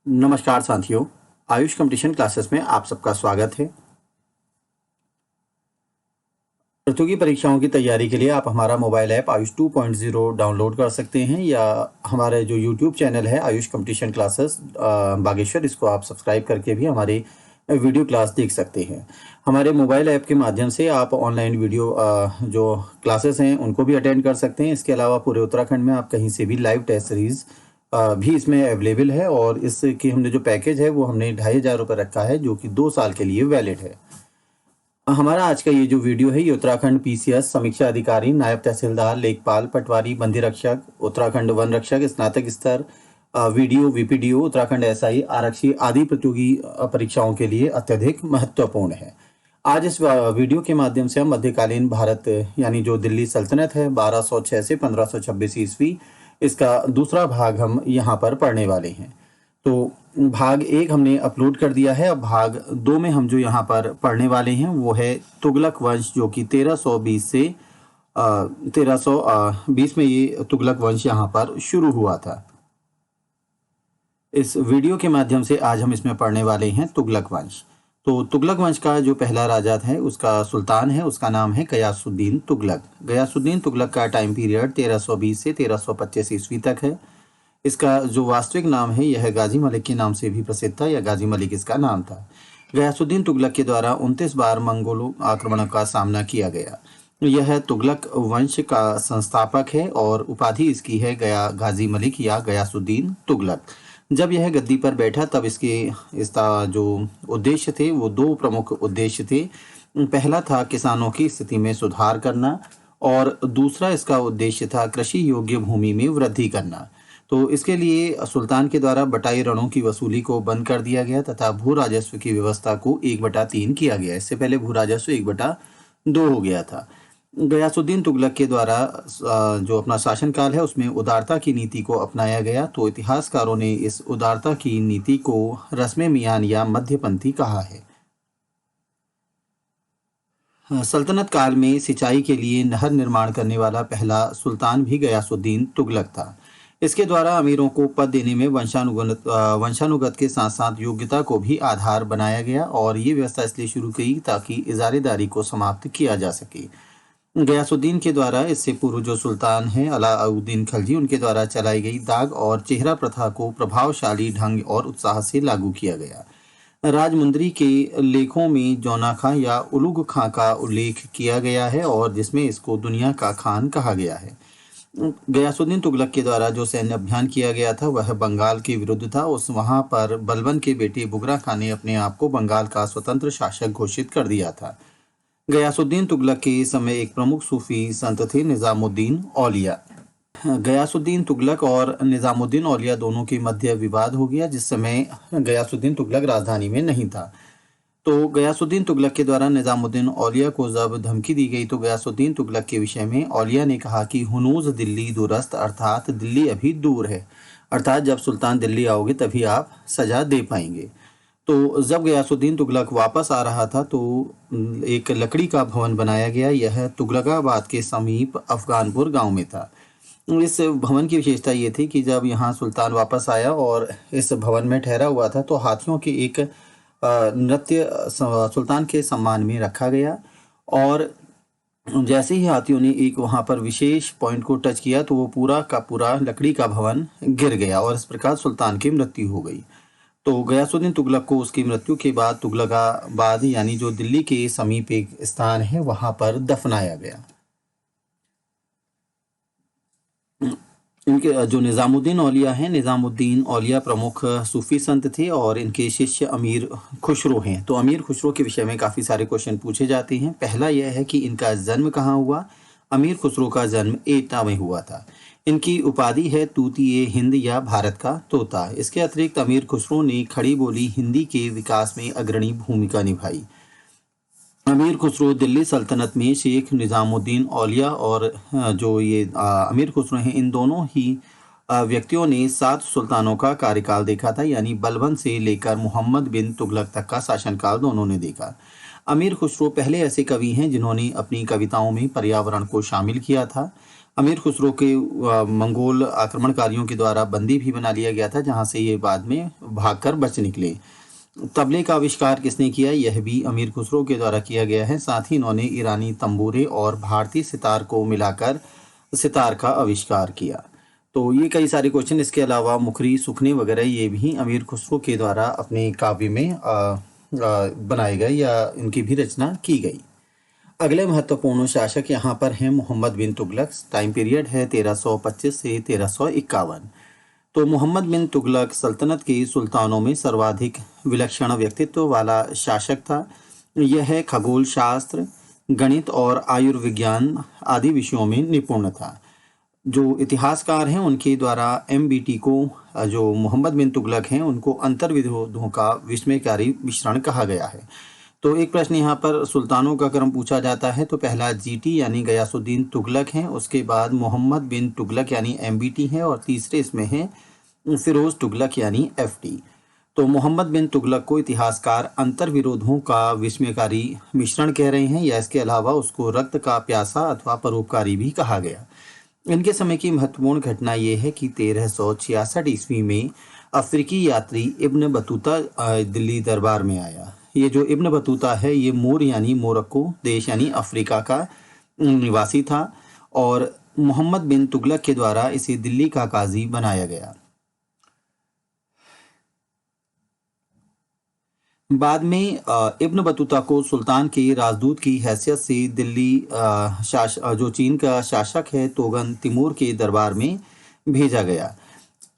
नमस्कार साथियों, Ayush competition classes में आप सबका स्वागत है। प्रतियोगी परीक्षाओं की तैयारी के लिए आप हमारा मोबाइल ऐप आयुष 2.0 डाउनलोड कर सकते हैं या हमारे जो यूट्यूब चैनल है आयुष कंपटीशन क्लासेस बागेश्वर, इसको आप सब्सक्राइब करके भी हमारे वीडियो क्लास देख सकते हैं। हमारे मोबाइल ऐप के माध्यम से आप ऑनलाइन वीडियो जो क्लासेस हैं उनको भी अटेंड कर सकते हैं। इसके अलावा पूरे उत्तराखंड में आप कहीं से भी लाइव टेस्ट सीरीज़ भी इसमें अवेलेबल है और इसकी हमने जो पैकेज है वो हमने 2500 रुपये रखा है, जो कि 2 साल के लिए वैलिड है। हमारा आज का ये जो वीडियो है ये उत्तराखंड पीसीएस समीक्षा अधिकारी, नायब तहसीलदार, लेखपाल, पटवारी, बंदी रक्षक, उत्तराखंड वन रक्षक, स्नातक स्तर, वीडियो, वीपीडीओ, उत्तराखंड एसआई, आरक्षी आदि प्रतियोगी परीक्षाओं के लिए अत्यधिक महत्वपूर्ण है। आज इस वीडियो के माध्यम से हम मध्यकालीन भारत यानी जो दिल्ली सल्तनत है 1206 से 1526 ईस्वी, इसका दूसरा भाग हम यहाँ पर पढ़ने वाले हैं। तो भाग 1 हमने अपलोड कर दिया है। अब भाग 2 में हम जो यहाँ पर पढ़ने वाले हैं वो है तुगलक वंश, जो कि 1320 से 1320 में ये तुगलक वंश यहाँ पर शुरू हुआ था। इस वीडियो के माध्यम से आज हम इसमें पढ़ने वाले हैं तुगलक वंश। तो तुगलक वंश का जो पहला राजा है, उसका सुल्तान है, उसका नाम है गयासुद्दीन तुगलक। गयासुद्दीन तुगलक का टाइम पीरियड 1320 से 1325 ईस्वी तक है। इसका जो वास्तविक नाम है यह गाजी मलिक के नाम से भी प्रसिद्ध था, या गाजी मलिक इसका नाम था। गयासुद्दीन तुगलक के द्वारा 29 बार मंगोलों आक्रमणों का सामना किया गया। यह तुगलक वंश का संस्थापक है और उपाधि इसकी है गया गाजी मलिक या गयासुद्दीन तुगलक। जब यह गद्दी पर बैठा तब इसका जो उद्देश्य थे वो 2 प्रमुख उद्देश्य थे। पहला था किसानों की स्थिति में सुधार करना और दूसरा इसका उद्देश्य था कृषि योग्य भूमि में वृद्धि करना। तो इसके लिए सुल्तान के द्वारा बटाई ऋणों की वसूली को बंद कर दिया गया तथा भू राजस्व की व्यवस्था को 1/3 किया गया। इससे पहले भू राजस्व 1/2 हो गया था। गयासुद्दीन तुगलक के द्वारा जो अपना शासनकाल है उसमें उदारता की नीति को अपनाया गया। तो इतिहासकारों ने इस उदारता की नीति को रस्म मियान या मध्यपंथी कहा है। सल्तनत काल में सिंचाई के लिए नहर निर्माण करने वाला पहला सुल्तान भी गयासुद्दीन तुगलक था। इसके द्वारा अमीरों को पद देने में वंशानुगत के साथ साथ योग्यता को भी आधार बनाया गया और ये व्यवस्था इसलिए शुरू की ताकि इजारेदारी को समाप्त किया जा सके। गयासुद्दीन के द्वारा इससे पूर्व जो सुल्तान हैं अलाउद्दीन खलजी, उनके द्वारा चलाई गई दाग और चेहरा प्रथा को प्रभावशाली ढंग और उत्साह से लागू किया गया। राजमुंदरी के लेखों में जौना खां या उलुग खां का उल्लेख किया गया है और जिसमें इसको दुनिया का खान कहा गया है। गयासुद्दीन तुगलक के द्वारा जो सैन्य अभियान किया गया था वह बंगाल के विरुद्ध था। वहाँ पर बलबन के बेटे बुगरा खां ने अपने आप को बंगाल का स्वतंत्र शासक घोषित कर दिया था। गयासुद्दीन तुगलक के समय एक प्रमुख सूफी संत थे निजामुद्दीन औलिया। गयासुद्दीन तुगलक और निजामुद्दीन औलिया दोनों के मध्य विवाद हो गया जिस समय गयासुद्दीन तुगलक राजधानी में नहीं था। तो गयासुद्दीन तुगलक के द्वारा निजामुद्दीन औलिया को जब धमकी दी गई तो गयासुद्दीन तुगलक के विषय में औलिया ने कहा कि हुनूज दिल्ली दूरस्त, अर्थात दिल्ली अभी दूर है, अर्थात जब सुल्तान दिल्ली आओगे तभी आप सजा दे पाएंगे। तो जब गयासुद्दीन तुगलक वापस आ रहा था तो एक लकड़ी का भवन बनाया गया। यह तुगलकाबाद के समीप अफगानपुर गांव में था। इस भवन की विशेषता ये थी कि जब यहाँ सुल्तान वापस आया और इस भवन में ठहरा हुआ था तो हाथियों के एक नृत्य सुल्तान के सम्मान में रखा गया और जैसे ही हाथियों ने एक वहाँ पर विशेष पॉइंट को टच किया तो वो पूरा का पूरा लकड़ी का भवन गिर गया और इस प्रकार सुल्तान की मृत्यु हो गई। तो गयासुद्दीन तुगलक को उसकी मृत्यु के बाद तुगलकाबाद यानी जो दिल्ली के समीप एक स्थान है वहाँ पर दफनाया गया। इनके जो निजामुद्दीन औलिया हैं, निजामुद्दीन औलिया प्रमुख सूफी संत थे और इनके शिष्य अमीर खुसरो हैं। तो अमीर खुसरो के विषय में काफ़ी सारे क्वेश्चन पूछे जाते हैं। पहला यह है कि इनका जन्म कहाँ हुआ। अमीर खुसरो का जन्म एटा में हुआ था। इनकी उपाधि है तूतीए हिंद या भारत का तोता। इसके अतिरिक्त अमीर खुसरो ने खड़ी बोली हिंदी के विकास में अग्रणी भूमिका निभाई। अमीर खुसरो दिल्ली सल्तनत में शेख निजामुद्दीन औलिया और जो ये अमीर खुसरो हैं, इन दोनों ही व्यक्तियों ने 7 सुल्तानों का कार्यकाल देखा था, यानी बलबन से लेकर मोहम्मद बिन तुगलक तक का शासनकाल दोनों ने देखा। अमीर खुसरो पहले ऐसे कवि हैं जिन्होंने अपनी कविताओं में पर्यावरण को शामिल किया था। अमीर खुसरो के मंगोल आक्रमणकारियों के द्वारा बंदी भी बना लिया गया था, जहां से ये बाद में भागकर बच निकले। तबले का आविष्कार किसने किया? यह भी अमीर खुसरो के द्वारा किया गया है। साथ ही इन्होंने ईरानी तंबूरे और भारतीय सितार को मिलाकर सितार का आविष्कार किया। तो ये कई सारे क्वेश्चन, इसके अलावा मुखरी सुखने वगैरह ये भी अमीर खुसरो के द्वारा अपने काव्य में बनाए गए या इनकी भी रचना की गई। अगले महत्वपूर्ण शासक यहाँ पर हैं मोहम्मद बिन तुगलक। टाइम पीरियड है 1325 से 1351। तो मोहम्मद बिन तुगलक सल्तनत के सुल्तानों में सर्वाधिक विलक्षण व्यक्तित्व वाला शासक था। यह खगोल शास्त्र, गणित और आयुर्विज्ञान आदि विषयों में निपुण था। जो इतिहासकार हैं उनके द्वारा एमबीटी को, जो मोहम्मद बिन तुगलक हैं, उनको अंतर्विरोधों का विस्मयकारी मिश्रण कहा गया है। तो एक प्रश्न यहाँ पर सुल्तानों का क्रम पूछा जाता है। तो पहला जीटी यानी गयासुद्दीन तुगलक हैं, उसके बाद मोहम्मद बिन तुगलक यानी एमबीटी है, और तीसरे इसमें है फिरोज तुगलक यानी एफटी। तो मोहम्मद बिन तुगलक को इतिहासकार अंतर्विरोधों का विस्मयकारी मिश्रण कह रहे हैं, या इसके अलावा उसको रक्त का प्यासा अथवा परोपकारी भी कहा गया। इनके समय की महत्वपूर्ण घटना यह है कि 1366 ईस्वी में अफ्रीकी यात्री इब्न बतूता दिल्ली दरबार में आया। ये जो इब्न बतूता है ये मूर यानी मोरक्को देश यानी अफ्रीका का निवासी था, और मोहम्मद बिन तुगलक के द्वारा इसे दिल्ली का काजी बनाया गया। बाद में इब्न बतूता को सुल्तान के राजदूत की हैसियत से दिल्ली जो चीन का शासक है तोगन तिमूर के दरबार में भेजा गया।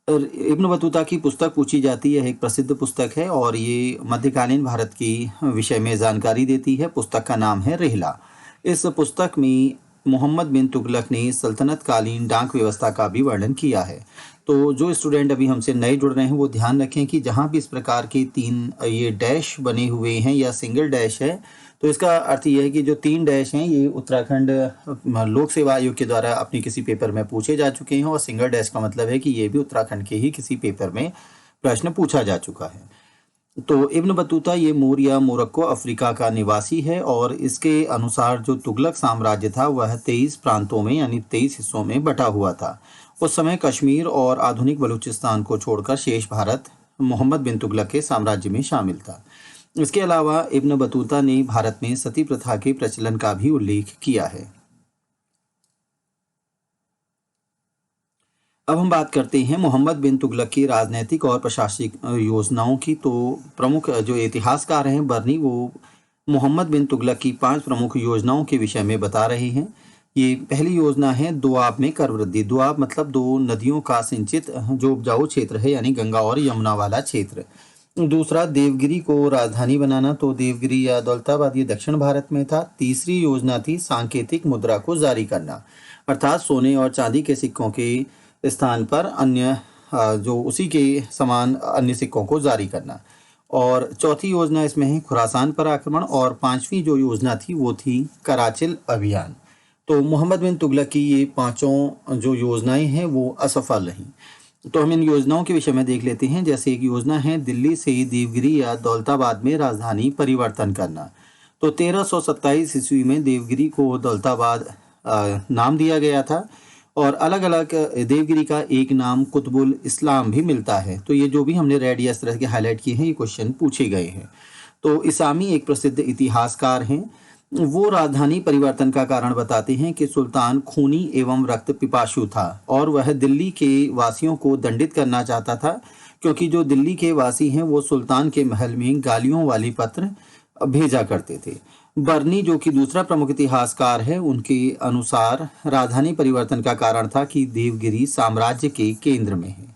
और इब्न बतूता की पुस्तक पूछी जाती है, एक प्रसिद्ध पुस्तक है और ये मध्यकालीन भारत की विषय में जानकारी देती है। पुस्तक का नाम है रिहला। इस पुस्तक में मोहम्मद बिन तुगलक ने सल्तनत कालीन डाक व्यवस्था का भी वर्णन किया है। तो जो स्टूडेंट अभी हमसे नए जुड़ रहे हैं वो ध्यान रखें कि जहाँ भी इस प्रकार के 3 ये डैश बने हुए हैं या सिंगल डैश है, तो इसका अर्थ ये है कि जो 3 डैश हैं ये उत्तराखंड लोक सेवा आयोग के द्वारा अपने किसी पेपर में पूछे जा चुके हैं, और सिंगल डैश का मतलब है कि ये भी उत्तराखंड के ही किसी पेपर में प्रश्न पूछा जा चुका है। तो इब्न बतूता ये मूर या मोरक्को अफ्रीका का निवासी है, और इसके अनुसार जो तुगलक साम्राज्य था वह 23 प्रांतों में यानी 23 हिस्सों में बटा हुआ था। उस समय कश्मीर और आधुनिक बलूचिस्तान को छोड़कर शेष भारत मोहम्मद बिन तुगलक के साम्राज्य में शामिल था। इसके अलावा इब्न बतूता ने भारत में सती प्रथा के प्रचलन का भी उल्लेख किया है। अब हम बात करते हैं मोहम्मद बिन तुगलक की राजनैतिक और प्रशासनिक योजनाओं की। तो प्रमुख जो इतिहासकार हैं बर्नी, वो मोहम्मद बिन तुगलक की 5 प्रमुख योजनाओं के विषय में बता रहे हैं। ये पहली योजना है दोआब में कर वृद्धि। दोआब मतलब 2 नदियों का सिंचित जो उपजाऊ क्षेत्र है यानी गंगा और यमुना वाला क्षेत्र। दूसरा देवगिरी को राजधानी बनाना। तो देवगिरी या दौलताबाद ये दक्षिण भारत में था। तीसरी योजना थी सांकेतिक मुद्रा को जारी करना, अर्थात सोने और चांदी के सिक्कों के स्थान पर अन्य जो उसी के समान अन्य सिक्कों को जारी करना। और चौथी योजना इसमें है खुरासान पर आक्रमण, और 5वीं जो योजना थी वो थी कराचिल अभियान। तो मोहम्मद बिन तुगलक की ये 5 जो योजनाएं हैं वो असफल रहीं। तो हम इन योजनाओं के विषय में देख लेते हैं। जैसे एक योजना है दिल्ली से देवगिरी या दौलताबाद में राजधानी परिवर्तन करना। तो 1327 ईस्वी में देवगिरी को दौलताबाद नाम दिया गया था, और अलग अलग देवगिरी का एक नाम कुतुबुल इस्लाम भी मिलता है। तो ये जो भी हमने रेड या इस तरह के हाईलाइट किए हैं ये क्वेश्चन पूछे गए हैं। तो इसामी एक प्रसिद्ध इतिहासकार हैं, वो राजधानी परिवर्तन का कारण बताते हैं कि सुल्तान खूनी एवं रक्त पिपासु था, और वह दिल्ली के वासियों को दंडित करना चाहता था, क्योंकि जो दिल्ली के वासी हैं वो सुल्तान के महल में गालियों वाली पत्र भेजा करते थे। बर्नी जो कि दूसरा प्रमुख इतिहासकार है, उनके अनुसार राजधानी परिवर्तन का कारण था कि देवगिरी साम्राज्य के केंद्र में है।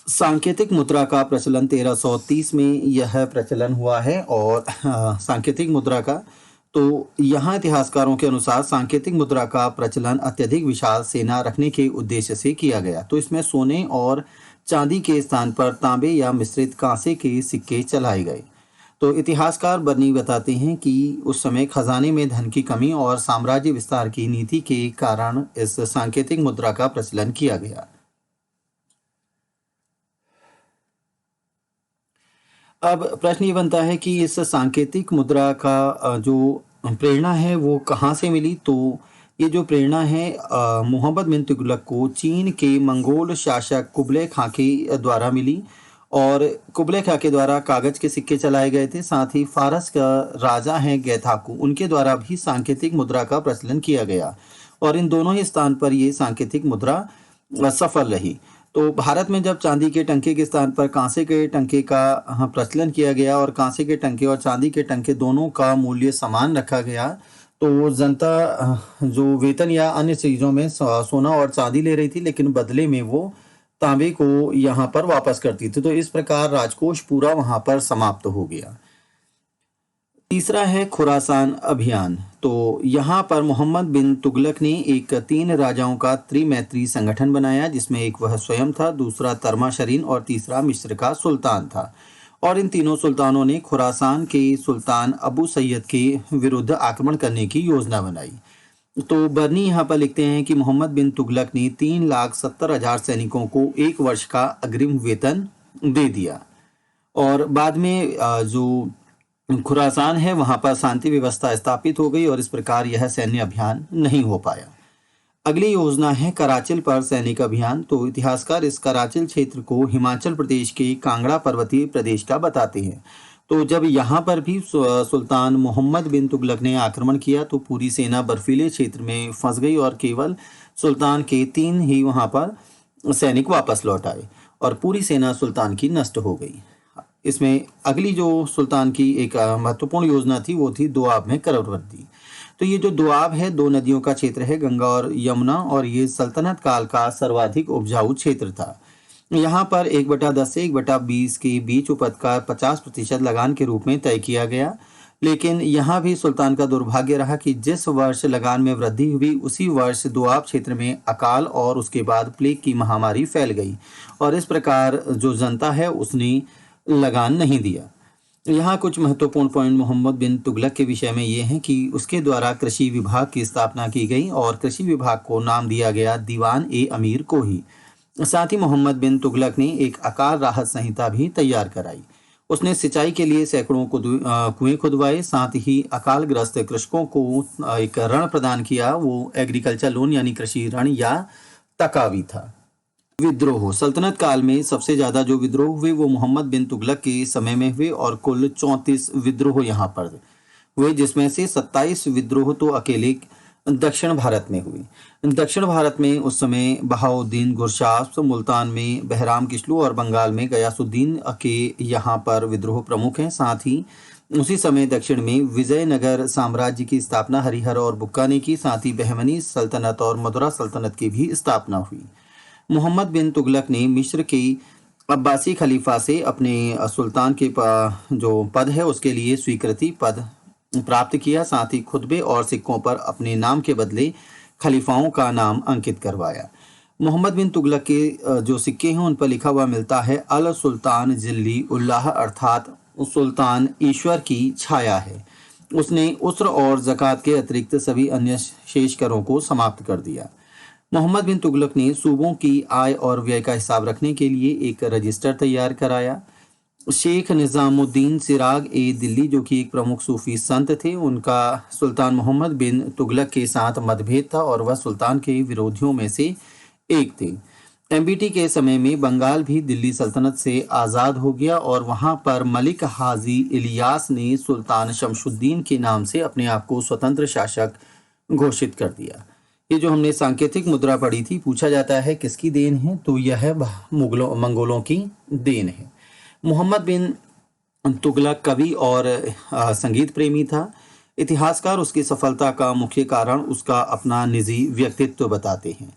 सांकेतिक मुद्रा का प्रचलन 1330 में यह प्रचलन हुआ है, और सांकेतिक मुद्रा का, तो यहाँ इतिहासकारों के अनुसार सांकेतिक मुद्रा का प्रचलन अत्यधिक विशाल सेना रखने के उद्देश्य से किया गया। तो इसमें सोने और चांदी के स्थान पर तांबे या मिश्रित कांसे के सिक्के चलाए गए। तो इतिहासकार बर्नी बताते हैं कि उस समय खजाने में धन की कमी और साम्राज्य विस्तार की नीति के कारण इस सांकेतिक मुद्रा का प्रचलन किया गया। अब प्रश्न ये बनता है कि इस सांकेतिक मुद्रा का जो प्रेरणा है वो कहाँ से मिली। तो ये जो प्रेरणा है मोहम्मद बिन तुगलक को चीन के मंगोल शासक कुबलै खां के द्वारा मिली और कुबलै खां के द्वारा कागज के सिक्के चलाए गए थे। साथ ही फारस का राजा है गैथाकू, उनके द्वारा भी सांकेतिक मुद्रा का प्रचलन किया गया और इन दोनों ही स्थान पर ये सांकेतिक मुद्रा सफल रही। तो भारत में जब चांदी के टंके के स्थान पर कांसे के टंके का प्रचलन किया गया और कांसे के टंके और चांदी के टंके दोनों का मूल्य समान रखा गया, तो जनता जो वेतन या अन्य चीज़ों में सोना और चांदी ले रही थी, लेकिन बदले में वो तांबे को यहाँ पर वापस करती थी। तो इस प्रकार राजकोष पूरा वहाँ पर समाप्त हो गया। तीसरा है खुरासान अभियान। तो यहाँ पर मोहम्मद बिन तुगलक ने एक 3 राजाओं का त्रिमैत्री संगठन बनाया, जिसमें एक वह स्वयं था, दूसरा तर्माशरीन और तीसरा मिस्र का सुल्तान था। और इन तीनों सुल्तानों ने खुरासान के सुल्तान अबू सैयद के विरुद्ध आक्रमण करने की योजना बनाई। तो बर्नी यहाँ पर लिखते हैं कि मोहम्मद बिन तुगलक ने 3,70,000 सैनिकों को 1 वर्ष का अग्रिम वेतन दे दिया और बाद में जो खुरासान है वहाँ पर शांति व्यवस्था स्थापित हो गई और इस प्रकार यह सैन्य अभियान नहीं हो पाया। अगली योजना है कराचिल पर सैनिक अभियान। तो इतिहासकार इस कराचिल क्षेत्र को हिमाचल प्रदेश के कांगड़ा पर्वतीय प्रदेश का बताते हैं। तो जब यहाँ पर भी सुल्तान मोहम्मद बिन तुगलक ने आक्रमण किया तो पूरी सेना बर्फीले क्षेत्र में फंस गई और केवल सुल्तान के 3 ही वहाँ पर सैनिक वापस लौट आए और पूरी सेना सुल्तान की नष्ट हो गई। इसमें अगली जो सुल्तान की एक महत्वपूर्ण योजना थी वो थी दोआब में करवृद्धि। तो ये जो दोआब है 2 नदियों का क्षेत्र है, गंगा और यमुना, और ये सल्तनत काल का सर्वाधिक उपजाऊ क्षेत्र था। यहाँ पर 1/10 से 1/20 के बीच उपज का 50% लगान के रूप में तय किया गया। लेकिन यहाँ भी सुल्तान का दुर्भाग्य रहा कि जिस वर्ष लगान में वृद्धि हुई उसी वर्ष दोआब क्षेत्र में अकाल और उसके बाद प्लेग की महामारी फैल गई और इस प्रकार जो जनता है उसने लगान नहीं दिया। यहाँ कुछ महत्वपूर्ण पॉइंट मोहम्मद बिन तुगलक के विषय में ये हैं कि उसके द्वारा कृषि विभाग की स्थापना की गई और कृषि विभाग को नाम दिया गया दीवान ए अमीर को ही। साथ ही मोहम्मद बिन तुगलक ने एक अकाल राहत संहिता भी तैयार कराई। उसने सिंचाई के लिए सैकड़ों कुएं खुदवाए, साथ ही अकालग्रस्त कृषकों को एक ऋण प्रदान किया, वो एग्रीकल्चर लोन यानी कृषि ऋण या तकावी था। विद्रोह सल्तनत काल में सबसे ज़्यादा जो विद्रोह हुए वो मोहम्मद बिन तुगलक के समय में हुए और कुल 34 विद्रोह यहाँ पर हुए, जिसमें से 27 विद्रोह तो अकेले दक्षिण भारत में हुई। दक्षिण भारत में उस समय बहाउद्दीन गुरशास्प, मुल्तान में बहराम किस्लू और बंगाल में गयासुद्दीन के यहाँ पर विद्रोह प्रमुख हैं। साथ ही उसी समय दक्षिण में विजयनगर साम्राज्य की स्थापना हरिहर और बुक्का ने की। साथ ही बहमनी सल्तनत और मदुरा सल्तनत की भी स्थापना हुई। मोहम्मद बिन तुगलक ने मिस्र के अब्बासी खलीफा से अपने सुल्तान के जो पद है उसके लिए स्वीकृति पद प्राप्त किया। साथ ही खुतबे और सिक्कों पर अपने नाम के बदले खलीफाओं का नाम अंकित करवाया। मोहम्मद बिन तुगलक के जो सिक्के हैं उन पर लिखा हुआ मिलता है अल सुल्तान जिल्ली उल्लाह, अर्थात सुल्तान ईश्वर की छाया है। उसने उस्र और ज़कात के अतिरिक्त सभी अन्य शेष करों को समाप्त कर दिया। मोहम्मद बिन तुगलक ने सूबों की आय और व्यय का हिसाब रखने के लिए एक रजिस्टर तैयार कराया। शेख निज़ामुद्दीन सिराग ए दिल्ली, जो कि एक प्रमुख सूफी संत थे, उनका सुल्तान मोहम्मद बिन तुगलक के साथ मतभेद था और वह सुल्तान के विरोधियों में से एक थे। एमबीटी के समय में बंगाल भी दिल्ली सल्तनत से आज़ाद हो गया और वहाँ पर मलिक हाजी इलियास ने सुल्तान शमशुद्दीन के नाम से अपने आप को स्वतंत्र शासक घोषित कर दिया। ये जो हमने सांकेतिक मुद्रा पढ़ी थी, पूछा जाता है किसकी देन है, तो यह मंगोलों की देन है। मोहम्मद बिन तुगलक कवि और संगीत प्रेमी था। इतिहासकार उसकी सफलता का मुख्य कारण उसका अपना निजी व्यक्तित्व बताते हैं।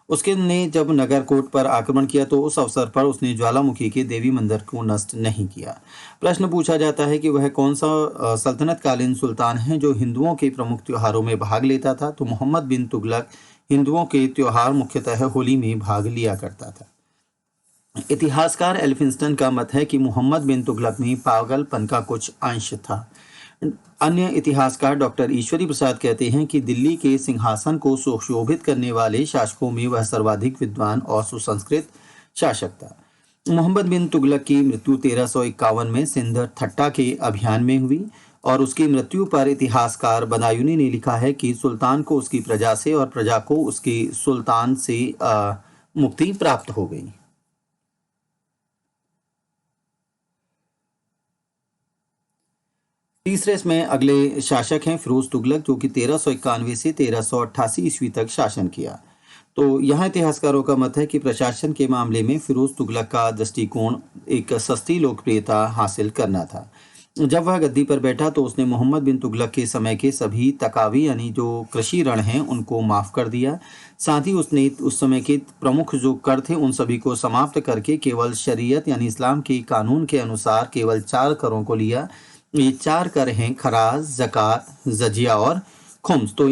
उसके ने जब नगरकोट पर आक्रमण किया तो उस अवसर पर उसने ज्वालामुखी के देवी मंदिर को नष्ट नहीं किया। प्रश्न पूछा जाता है कि वह कौन सा सल्तनत कालीन सुल्तान है जो हिंदुओं के प्रमुख त्योहारों में भाग लेता था। तो मोहम्मद बिन तुगलक हिंदुओं के त्योहार मुख्यतः होली में भाग लिया करता था। इतिहासकार एल्फिंस्टन का मत है कि मोहम्मद बिन तुगलक में पागलपन का कुछ अंश था। अन्य इतिहासकार डॉक्टर ईश्वरी प्रसाद कहते हैं कि दिल्ली के सिंहासन को सुशोभित करने वाले शासकों में वह सर्वाधिक विद्वान और सुसंस्कृत शासक था। मोहम्मद बिन तुगलक की मृत्यु 1351 में सिंध थट्टा के अभियान में हुई और उसकी मृत्यु पर इतिहासकार बदायूनी ने लिखा है कि सुल्तान को उसकी प्रजा से और प्रजा को उसके सुल्तान से मुक्ति प्राप्त हो गई। तीसरे इसमें अगले शासक हैं फिरोज तुगलक, जो कि 1391 से 1388 ईस्वी तक शासन किया। तो यहाँ इतिहासकारों का मत है कि प्रशासन के मामले में फिरोज तुगलक का दृष्टिकोण एक सस्ती लोकप्रियता हासिल करना था। जब वह गद्दी पर बैठा तो उसने मोहम्मद बिन तुगलक के समय के सभी तकावी यानी जो कृषि ऋण हैं उनको माफ़ कर दिया। साथ ही उसने उस समय के प्रमुख जो कर थे उन सभी को समाप्त करके केवल शरीयत यानी इस्लाम के कानून के अनुसार केवल 4 करों को लिया। ये 4 कर हैं खराज, ज़कात, जजिया और खुम्स। तो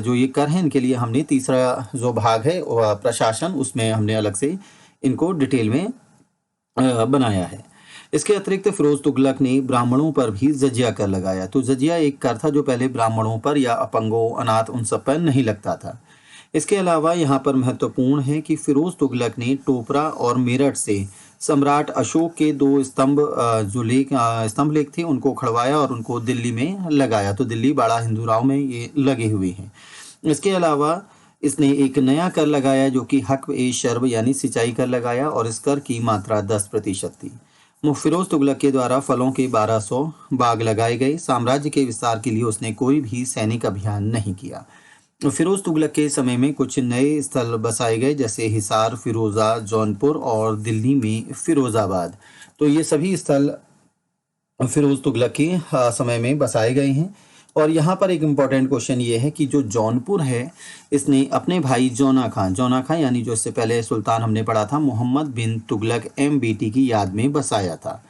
जो ये कर हैं इनके लिए हमने तीसरा जो भाग है प्रशासन, उसमें हमने अलग से इनको डिटेल में बनाया है। इसके अतिरिक्त फिरोज तुगलक ने ब्राह्मणों पर भी जजिया कर लगाया। तो जजिया एक कर था जो पहले ब्राह्मणों पर या अपंगों, अनाथ, उन सब पर नहीं लगता था। इसके अलावा यहाँ पर महत्वपूर्ण है कि फिरोज तुगलक ने टोपरा और मेरठ से सम्राट अशोक के 2 स्तंभ लेख थे उनको खड़वाया और उनको दिल्ली में लगाया। तो दिल्ली बाड़ा हिंदूराव में ये लगे हुए हैं। इसके अलावा इसने एक नया कर लगाया जो कि हक ए शर्ब यानी सिंचाई कर लगाया और इस कर की मात्रा 10% थी। फिरोज तुगलक के द्वारा फलों के 1200 बाग लगाए गए। साम्राज्य के विस्तार के लिए उसने कोई भी सैनिक अभियान नहीं किया। फिरोज तुगलक के समय में कुछ नए स्थल बसाए गए जैसे हिसार, फिरोजा, जौनपुर और दिल्ली में फिरोजाबाद। तो ये सभी स्थल फिरोज तुगलक के समय में बसाए गए हैं। और यहाँ पर एक इम्पॉर्टेंट क्वेश्चन ये है कि जो जौनपुर है इसने अपने भाई जौना खां यानी जो इससे पहले सुल्तान हमने पढ़ा था मोहम्मद बिन तुगलक MBT की याद में बसाया था।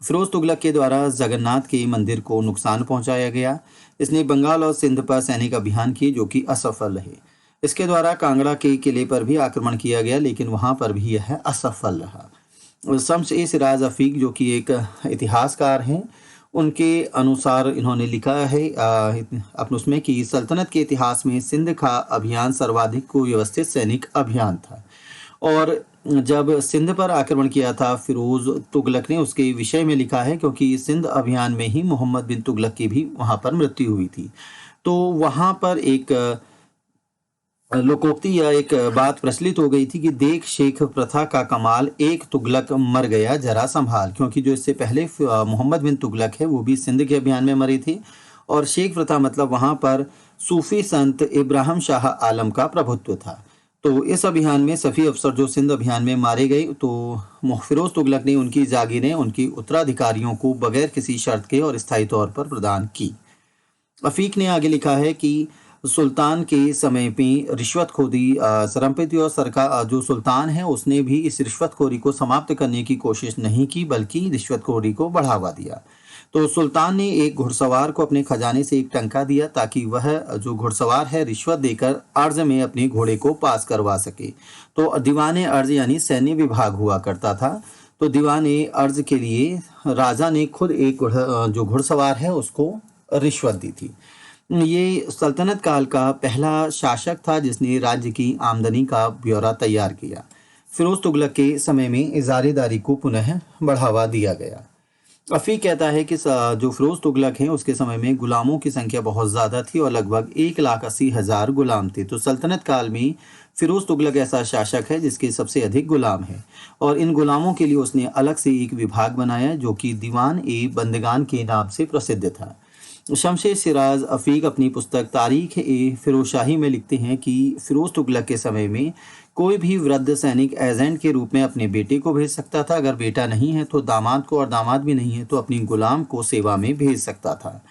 फिरोज तुगलक के द्वारा जगन्नाथ के मंदिर को नुकसान पहुंचाया गया। इसने बंगाल और सिंध पर सैनिक अभियान किए जो कि असफल रहे। इसके द्वारा कांगड़ा के किले पर भी आक्रमण किया गया लेकिन वहां पर भी यह असफल रहा। शम्स-ए-सिराज अफीक जो कि एक इतिहासकार हैं, उनके अनुसार इन्होंने लिखा है अपने उसमें कि सल्तनत के इतिहास में सिंध का अभियान सर्वाधिक कुव्यवस्थित सैनिक अभियान था। और जब सिंध पर आक्रमण किया था फिरोज तुगलक ने उसके विषय में लिखा है क्योंकि सिंध अभियान में ही मोहम्मद बिन तुगलक की भी वहाँ पर मृत्यु हुई थी। तो वहाँ पर एक लोकोक्ति या एक बात प्रचलित हो गई थी कि देख शेख प्रथा का कमाल, एक तुगलक मर गया जरा संभाल। क्योंकि जो इससे पहले मोहम्मद बिन तुगलक है वो भी सिंध के अभियान में मरे थे और शेख प्रथा मतलब वहाँ पर सूफी संत इब्राहिम शाह आलम का प्रभुत्व था। तो इस अभियान में सभी अफसर जो सिंध अभियान में मारे गए तो फिरोज तुगलक ने उनकी जागीरें उनकी उत्तराधिकारियों को बगैर किसी शर्त के और स्थायी तौर पर प्रदान की। अफीक ने आगे लिखा है कि सुल्तान के समय में रिश्वतखोरी सरंपी थी और सरकार जो सुल्तान है उसने भी इस रिश्वतखोरी को समाप्त करने की कोशिश नहीं की बल्कि रिश्वतखोरी को बढ़ावा दिया। तो सुल्तान ने एक घुड़सवार को अपने खजाने से एक टंका दिया ताकि वह जो घुड़सवार है रिश्वत देकर अर्ज में अपने घोड़े को पास करवा सके। तो दीवाने अर्ज यानी सैन्य विभाग हुआ करता था। तो दीवाने अर्ज के लिए राजा ने खुद एक जो घुड़सवार है उसको रिश्वत दी थी। ये सल्तनत काल का पहला शासक था जिसने राज्य की आमदनी का ब्यौरा तैयार किया। फिरोज तुगलक के समय में इजारेदारी को पुनः बढ़ावा दिया गया। अफीक कहता है कि जो फिरोज तुगलक हैं उसके समय में गुलामों की संख्या बहुत ज़्यादा थी और लगभग 1,80,000 गुलाम थे। तो सल्तनत काल में फिरोज तुगलक ऐसा शासक है जिसके सबसे अधिक गुलाम हैं और इन गुलामों के लिए उसने अलग से एक विभाग बनाया जो कि दीवान-ए-बंदगान के नाम से प्रसिद्ध था। शम्स-ए-सिराज अफीक अपनी पुस्तक तारीख़-ए-फिरोजशाही में लिखते हैं कि फिरोज तुगलक के समय में कोई भी वृद्ध सैनिक एजेंट के रूप में अपने बेटे को भेज सकता था। अगर बेटा नहीं है तो दामाद को और दामाद भी नहीं है तो अपनी गुलाम को सेवा में भेज सकता था।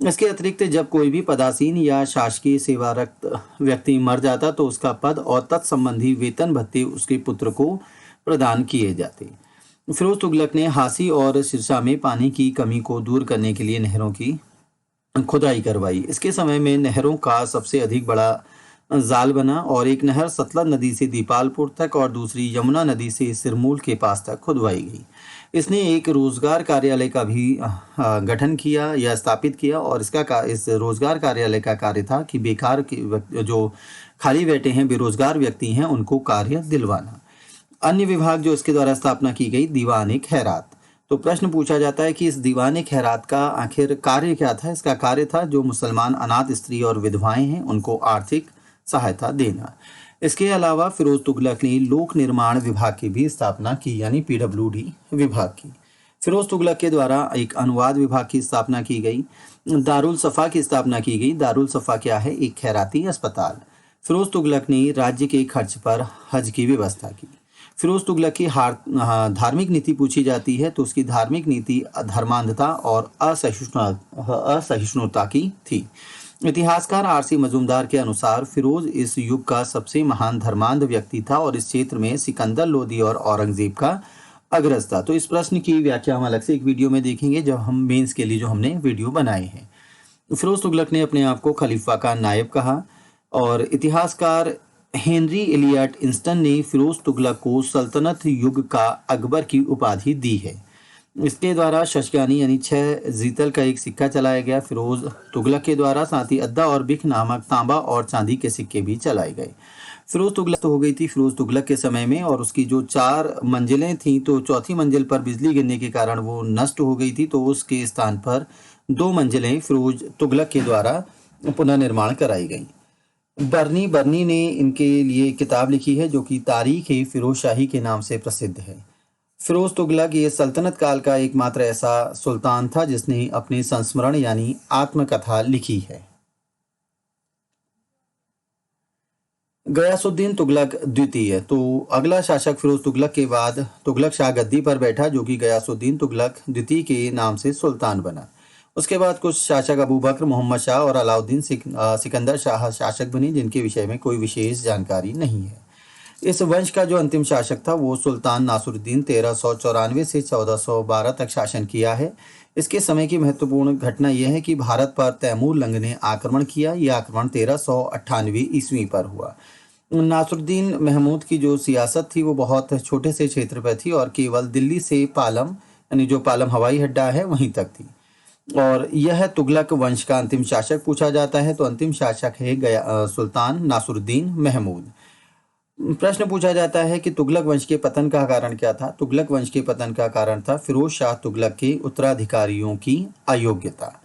इसके अतिरिक्त जब कोई भी पदासीन या शासकीय सेवारत व्यक्ति मर जाता तो उसका पद और तत्संबंधी वेतन भत्ते उसके पुत्र को प्रदान किए जाते। फिरोज तुगलक ने हासी और सिरसा में पानी की कमी को दूर करने के लिए नहरों की खुदाई करवाई। इसके समय में नहरों का सबसे अधिक बड़ा जाल बना और एक नहर सतलज नदी से दीपालपुर तक और दूसरी यमुना नदी से सिरमूल के पास तक खुदवाई गई। इसने एक रोजगार कार्यालय का भी गठन किया या स्थापित किया और इस रोजगार कार्यालय का कार्य था कि बेकार के जो खाली बैठे हैं बेरोजगार व्यक्ति हैं उनको कार्य दिलवाना। अन्य विभाग जो इसके द्वारा स्थापना की गई दीवान-ए-खैरात। तो प्रश्न पूछा जाता है कि इस दीवाने खैरात का आखिर कार्य क्या था। इसका कार्य था जो मुसलमान अनाथ स्त्री और विधवाएं हैं उनको आर्थिक सहायता देना। इसके अलावा फिरोज तुगलक ने लोक निर्माण विभाग की भी स्थापना की, यानी पीडब्ल्यूडी विभाग की। फिरोज तुगलक के द्वारा एक अनुवाद विभाग की स्थापना की गई। दारुल सफ़ा की स्थापना की गई। दारुल सफ़ा क्या है? एक खैराती अस्पताल। फिरोज तुगलक ने राज्य के खर्च पर हज की व्यवस्था की। फिरोज तुगलक की धार्मिक नीति पूछी जाती है तो उसकी धार्मिक नीति धर्मांधता और असहिष्णुता की थी। इतिहासकार आरसी मजूमदार के अनुसार फिरोज इस युग का सबसे महान धर्मांध व्यक्ति था और इस क्षेत्र में सिकंदर लोदी और औरंगजेब का अग्रज था। तो इस प्रश्न की व्याख्या हम अलग से एक वीडियो में देखेंगे जब हम मेंस के लिए जो हमने वीडियो बनाए हैं। फिरोज तुगलक ने अपने आप को खलीफा का नायब कहा और इतिहासकार हेनरी इलियट इंस्टन ने फिरोज तुगलक को सल्तनत युग का अकबर की उपाधि दी है। इसके द्वारा शशगानी यानी 6 जीतल का एक सिक्का चलाया गया फिरोज तुगलक के द्वारा। साथ ही अद्दा और बिख नामक तांबा और चांदी के सिक्के भी चलाए गए। फिरोज तुगलक तो हो गई थी फिरोज तुगलक के समय में और उसकी जो 4 मंजिलें थीं तो चौथी मंजिल पर बिजली गिरने के कारण वो नष्ट हो गई थी, तो उसके स्थान पर 2 मंजिलें फिरोज तुगलक के द्वारा पुनर्निर्माण कराई गई। बर्नी ने इनके लिए किताब लिखी है जो कि तारीख फिरोज शाही के नाम से प्रसिद्ध है। फिरोज तुगलक ये सल्तनत काल का एकमात्र ऐसा सुल्तान था जिसने अपने संस्मरण यानी आत्मकथा लिखी है। गयासुद्दीन तुगलक द्वितीय, तो अगला शासक फिरोज तुगलक के बाद तुगलक शाह गद्दी पर बैठा जो कि गयासुद्दीन तुगलक द्वितीय के नाम से सुल्तान बना। उसके बाद कुछ शासक अबू बकर, मोहम्मद शाह और अलाउद्दीन सिकंदर शाह शासक बने जिनके विषय में कोई विशेष जानकारी नहीं है। इस वंश का जो अंतिम शासक था वो सुल्तान नासुरुद्दीन 1394 से 1412 तक शासन किया है। इसके समय की महत्वपूर्ण घटना यह है कि भारत पर तैमूर लंग ने आक्रमण किया। यह आक्रमण 1398 ईस्वी पर हुआ। नासुरुद्दीन महमूद की जो सियासत थी वो बहुत छोटे से क्षेत्र पर थी और केवल दिल्ली से पालम यानी जो पालम हवाई अड्डा है वहीं तक थी। और यह तुगलक वंश का अंतिम शासक पूछा जाता है तो अंतिम शासक है सुल्तान नासुरुद्दीन महमूद। प्रश्न पूछा जाता है कि तुगलक वंश के पतन का कारण क्या था। तुगलक वंश के पतन का कारण था फिरोज शाह तुगलक के उत्तराधिकारियों की अयोग्यता।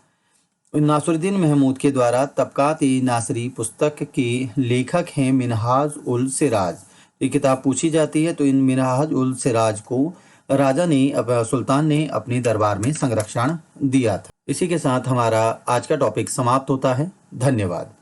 नासुरुद्दीन महमूद के द्वारा तबकात-ए-नासरी पुस्तक के लेखक हैं मिनहाज उल सिराज। ये किताब पूछी जाती है तो इन मिनहाज उल सिराज को राजा ने सुल्तान ने अपने दरबार में संरक्षण दिया था। इसी के साथ हमारा आज का टॉपिक समाप्त होता है। धन्यवाद।